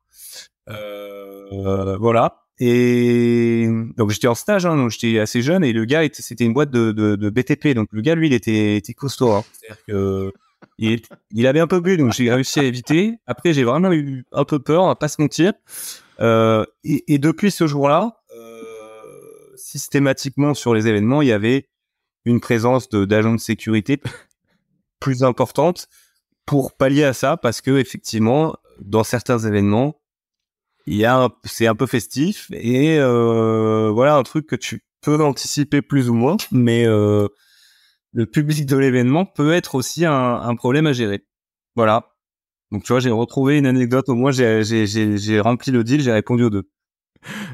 Voilà. Et donc j'étais en stage, hein, donc j'étais assez jeune. Et le gars, c'était une boîte de BTP. Donc le gars, lui, il était costaud. Hein. C'est-à-dire que il avait un peu bu, donc j'ai réussi à éviter. Après, j'ai vraiment eu un peu peur, on va pas se mentir. Et depuis ce jour-là, systématiquement sur les événements, il y avait une présence d'agents de sécurité plus importante pour pallier à ça, parce que effectivement, dans certains événements, c'est un peu festif et voilà un truc que tu peux anticiper plus ou moins, mais le public de l'événement peut être aussi un problème à gérer. Voilà. Donc tu vois, j'ai retrouvé une anecdote, au moins j'ai rempli le deal, j'ai répondu aux deux.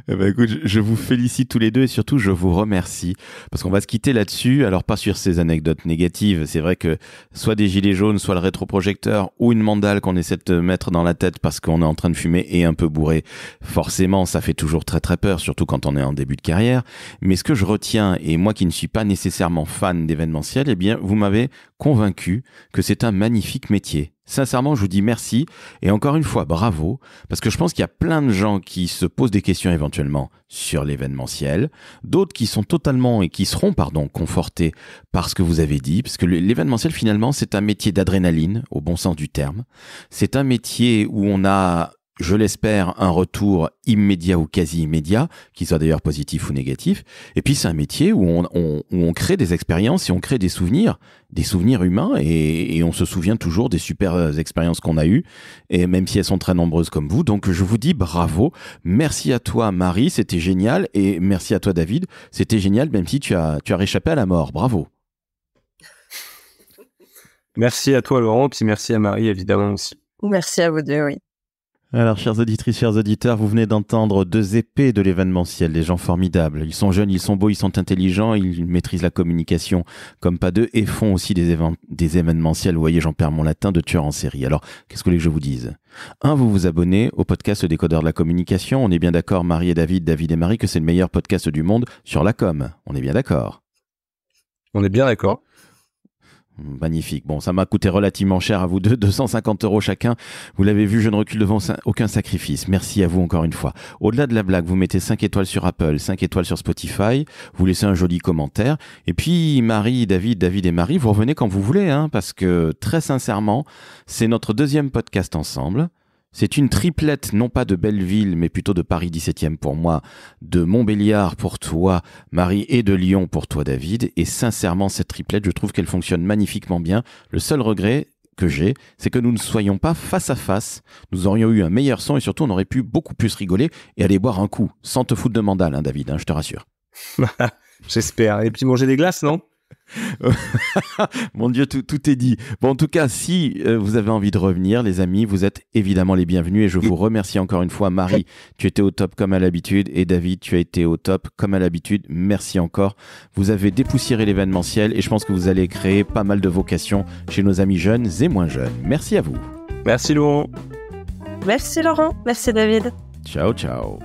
Eh ben écoute, je vous félicite tous les deux et surtout je vous remercie parce qu'on va se quitter là-dessus. Alors pas sur ces anecdotes négatives, c'est vrai que soit des gilets jaunes, soit le rétroprojecteur ou une mandale qu'on essaie de te mettre dans la tête parce qu'on est en train de fumer et un peu bourré, forcément ça fait toujours très très peur, surtout quand on est en début de carrière. Mais ce que je retiens, et moi qui ne suis pas nécessairement fan d'événementiel, eh bien vous m'avez convaincu que c'est un magnifique métier. Sincèrement, je vous dis merci et encore une fois, bravo, parce que je pense qu'il y a plein de gens qui se posent des questions éventuellement sur l'événementiel, d'autres qui sont totalement et qui seront, confortés par ce que vous avez dit, parce que l'événementiel finalement, c'est un métier d'adrénaline, au bon sens du terme. C'est un métier où on a, je l'espère, un retour immédiat ou quasi immédiat, qu'il soit d'ailleurs positif ou négatif. Et puis c'est un métier où on crée des expériences et on crée des souvenirs humains et on se souvient toujours des super expériences qu'on a eues, et même si elles sont très nombreuses comme vous. Donc je vous dis bravo, merci à toi Marie, c'était génial, et merci à toi David, c'était génial même si tu as réchappé à la mort, bravo. Merci à toi Laurent, puis merci à Marie évidemment aussi. Merci à vous deux, oui. Alors, chères auditrices, chers auditeurs, vous venez d'entendre deux épées de l'événementiel, des gens formidables. Ils sont jeunes, ils sont beaux, ils sont intelligents, ils maîtrisent la communication comme pas deux et font aussi des événementiels, vous voyez, j'en perds mon latin, de tueurs en série. Alors, qu'est-ce que vous voulez que je vous dise ? Vous vous abonnez au podcast Décodeur de la communication. On est bien d'accord, Marie et David et Marie, que c'est le meilleur podcast du monde sur la com. On est bien d'accord ? On est bien d'accord. Magnifique. Bon, ça m'a coûté relativement cher à vous deux, 250 € chacun. Vous l'avez vu, je ne recule devant aucun sacrifice. Merci à vous encore une fois. Au-delà de la blague, vous mettez 5 étoiles sur Apple, 5 étoiles sur Spotify, vous laissez un joli commentaire. Et puis, Marie, David et Marie, vous revenez quand vous voulez, parce que très sincèrement, c'est notre deuxième podcast ensemble. C'est une triplette, non pas de Belleville, mais plutôt de Paris 17e pour moi, de Montbéliard pour toi, Marie, et de Lyon pour toi, David. Et sincèrement, cette triplette, je trouve qu'elle fonctionne magnifiquement bien. Le seul regret que j'ai, c'est que nous ne soyons pas face à face. Nous aurions eu un meilleur son et surtout, on aurait pu beaucoup plus rigoler et aller boire un coup, sans te foutre de mandale, David, je te rassure. J'espère. Et puis manger des glaces, non ? Mon Dieu, tout est dit. Bon, en tout cas, si vous avez envie de revenir, les amis, vous êtes évidemment les bienvenus et je vous remercie encore une fois. Marie, tu étais au top comme à l'habitude et David, tu as été au top comme à l'habitude. Merci encore. Vous avez dépoussiéré l'événementiel et je pense que vous allez créer pas mal de vocations chez nos amis jeunes et moins jeunes. Merci à vous. Merci Laurent. Merci Laurent. Merci David. Ciao, ciao.